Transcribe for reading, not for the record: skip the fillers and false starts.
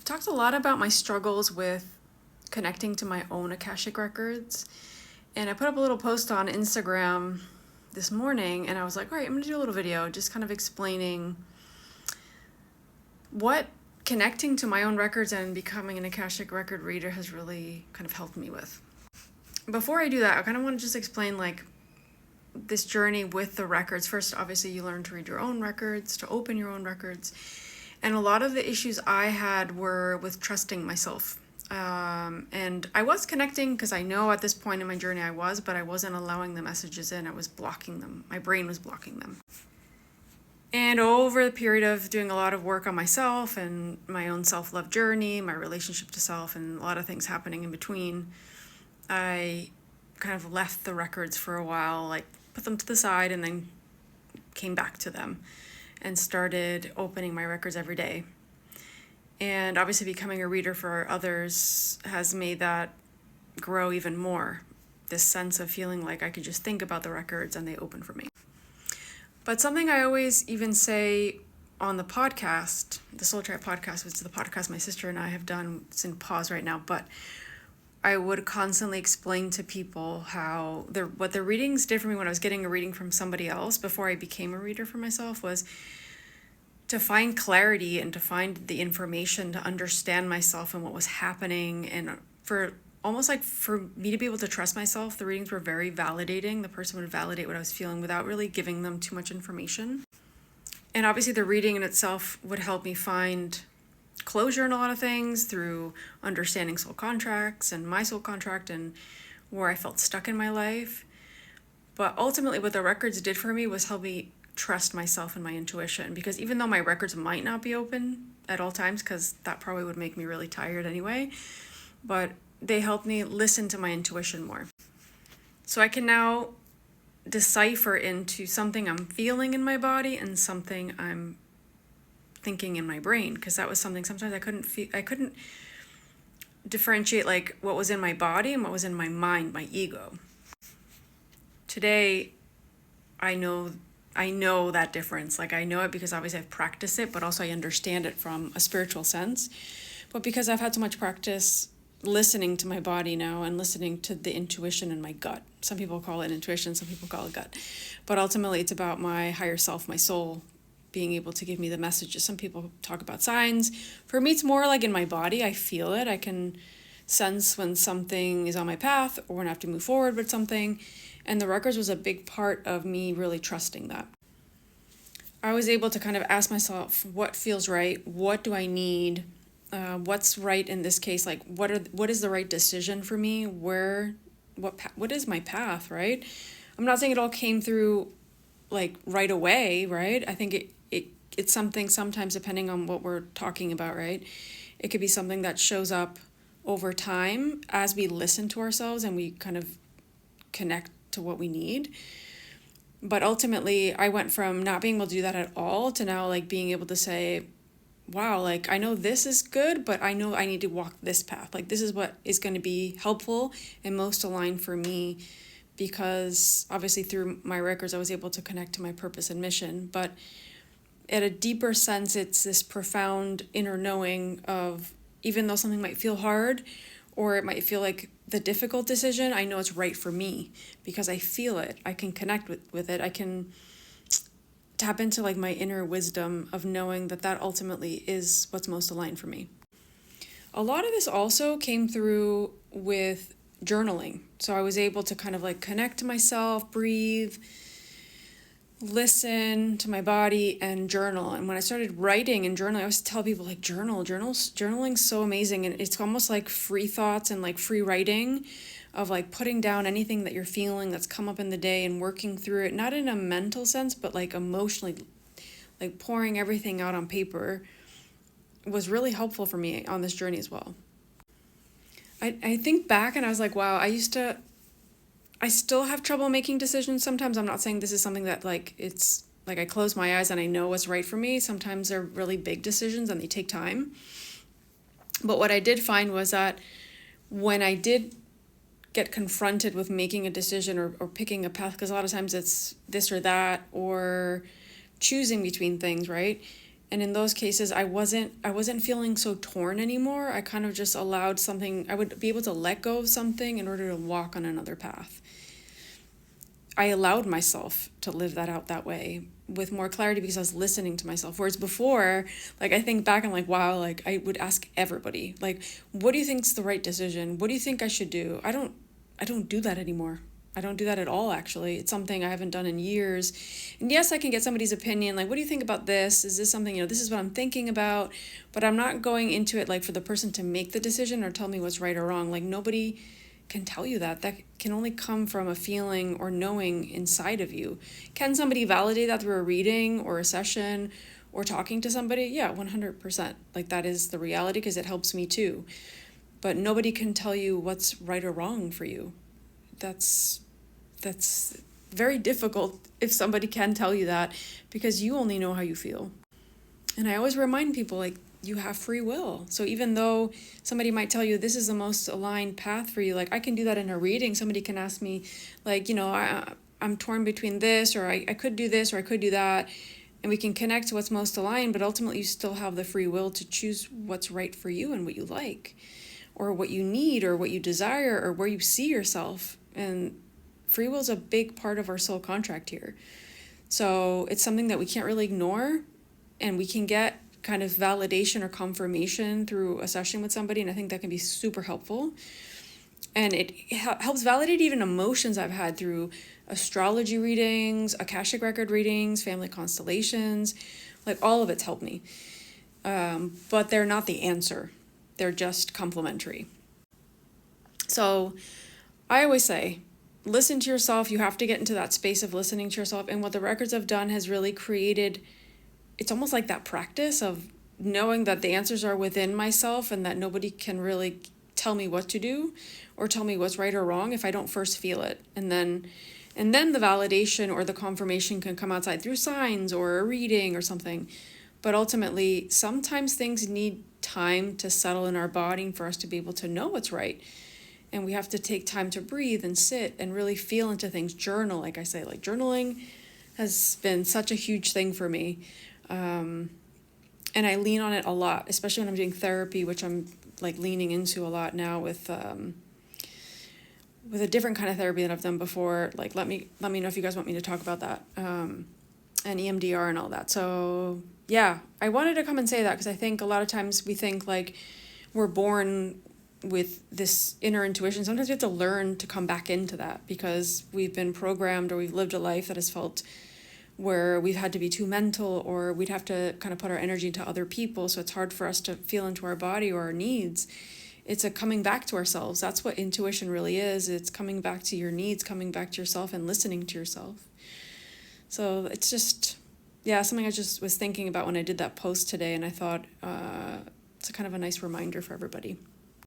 I've talked a lot about my struggles with connecting to my own Akashic Records. And I put up a little post on Instagram this morning, and I was like, all right, I'm going to do a little video just kind of explaining what connecting to my own records and becoming an Akashic Record reader has really kind of helped me with. Before I do that, I kind of want to just explain this journey with the records. First, obviously, you learn to read your own records, to open your own records. And a lot of the issues I had were with trusting myself. And I was connecting because I know at this point in my journey but I wasn't allowing the messages in. I was blocking them. My brain was blocking them. And over the period of doing a lot of work on myself and my own self-love journey, my relationship to self, and a lot of things happening in between, I kind of left the records for a while, put them to the side, and then came back to them and started opening my records every day. And obviously becoming a reader for others has made that grow even more. This sense of feeling like I could just think about the records and they open for me. But something I always even say on the podcast, the Soul Tribe podcast, which is the podcast my sister and I have done. It's in pause right now, but I would constantly explain to people how what the readings did for me when I was getting a reading from somebody else before I became a reader for myself was to find clarity and to find the information to understand myself and what was happening. And for me to be able to trust myself, the readings were very validating. The person would validate what I was feeling without really giving them too much information. And obviously the reading in itself would help me find closure in a lot of things through understanding soul contracts and my soul contract and where I felt stuck in my life. But ultimately what the records did for me was help me trust myself and my intuition, because even though my records might not be open at all times, because that probably would make me really tired anyway, but they helped me listen to my intuition more. So I can now decipher into something I'm feeling in my body and something I'm thinking in my brain, because that was something sometimes I couldn't differentiate what was in my body and what was in my mind, my ego. Today I know that difference. I know it because obviously I've practiced it, but also I understand it from a spiritual sense. But because I've had so much practice listening to my body now and listening to the intuition in my gut. Some people call it intuition, some people call it gut. But ultimately it's about my higher self, my soul, being able to give me the messages. Some people talk about signs. For me, it's more in my body. I feel it. I can sense when something is on my path or when I have to move forward with something. And the records was a big part of me really trusting that. I was able to kind of ask myself, what feels right? What do I need? What's right in this case? What is the right decision for me? What is my path, right? I'm not saying it all came through right away, right? I think it's something sometimes depending on what we're talking about, right? It could be something that shows up over time as we listen to ourselves and we kind of connect to what we need. But ultimately I went from not being able to do that at all to now being able to say, wow, I know this is good, but I know I need to walk this path. This is what is going to be helpful and most aligned for me, because obviously through my records I was able to connect to my purpose and mission. But at a deeper sense, it's this profound inner knowing of, even though something might feel hard or it might feel like the difficult decision, I know it's right for me because I feel it. I can connect with it. I can tap into my inner wisdom of knowing that ultimately is what's most aligned for me. A lot of this also came through with journaling. So I was able to kind of connect to myself, breathe, listen to my body, and journal. And when I started writing and journaling, I always tell people journaling's so amazing, and it's almost like free thoughts and free writing of putting down anything that you're feeling that's come up in the day and working through it, not in a mental sense, but emotionally, pouring everything out on paper was really helpful for me on this journey as well. I think back and I was wow, I still have trouble making decisions. Sometimes I'm not saying this is something that it's I close my eyes and I know what's right for me. Sometimes they're really big decisions and they take time. But what I did find was that when I did get confronted with making a decision or picking a path, because a lot of times it's this or that or choosing between things, right? And in those cases, I wasn't feeling so torn anymore. I kind of just allowed something, I would be able to let go of something in order to walk on another path. I allowed myself to live that out that way with more clarity because I was listening to myself. Whereas before, like, I think back and like, wow, like I would ask everybody, like, what do you think's the right decision? What do you think I should do? I don't do that anymore. I don't do that at all, actually. It's something I haven't done in years. And yes, I can get somebody's opinion, like, what do you think about this? Is this something, this is what I'm thinking about? But I'm not going into it like for the person to make the decision or tell me what's right or wrong. Like, nobody can tell you that. That can only come from a feeling or knowing inside of you. Can somebody validate that through a reading or a session or talking to somebody? Yeah, 100%. Like, that is the reality because it helps me too. But nobody can tell you what's right or wrong for you. That's very difficult if somebody can tell you that because you only know how you feel. And I always remind people, like, you have free will. So even though somebody might tell you this is the most aligned path for you, like, I can do that in a reading. Somebody can ask me, like, I'm torn between this, or I could do this, or I could do that. And we can connect to what's most aligned, but ultimately you still have the free will to choose what's right for you and what you like, or what you need, or what you desire, or where you see yourself. And free will is a big part of our soul contract here. So it's something that we can't really ignore, and we can get kind of validation or confirmation through a session with somebody, and I think that can be super helpful. And it helps validate even emotions I've had through astrology readings, Akashic record readings, family constellations, like all of it's helped me. But they're not the answer. They're just complementary. So I always say, listen to yourself. You have to get into that space of listening to yourself. And what the records have done has really created, it's almost like that practice of knowing that the answers are within myself and that nobody can really tell me what to do or tell me what's right or wrong if I don't first feel it. And then the validation or the confirmation can come outside through signs or a reading or something. But ultimately, sometimes things need time to settle in our body for us to be able to know what's right. And we have to take time to breathe and sit and really feel into things. Journal, like I say, like journaling has been such a huge thing for me. And I lean on it a lot, especially when I'm doing therapy, which I'm like leaning into a lot now with a different kind of therapy that I've done before. Like, let me know if you guys want me to talk about that, and EMDR and all that. So yeah, I wanted to come and say that because I think a lot of times we think like we're born with this inner intuition. Sometimes we have to learn to come back into that because we've been programmed or we've lived a life that has felt where we've had to be too mental, or we'd have to kind of put our energy into other people. So it's hard for us to feel into our body or our needs. It's a coming back to ourselves. That's what intuition really is. It's coming back to your needs, coming back to yourself and listening to yourself. So it's just, yeah, something I just was thinking about when I did that post today. And I thought it's a kind of a nice reminder for everybody.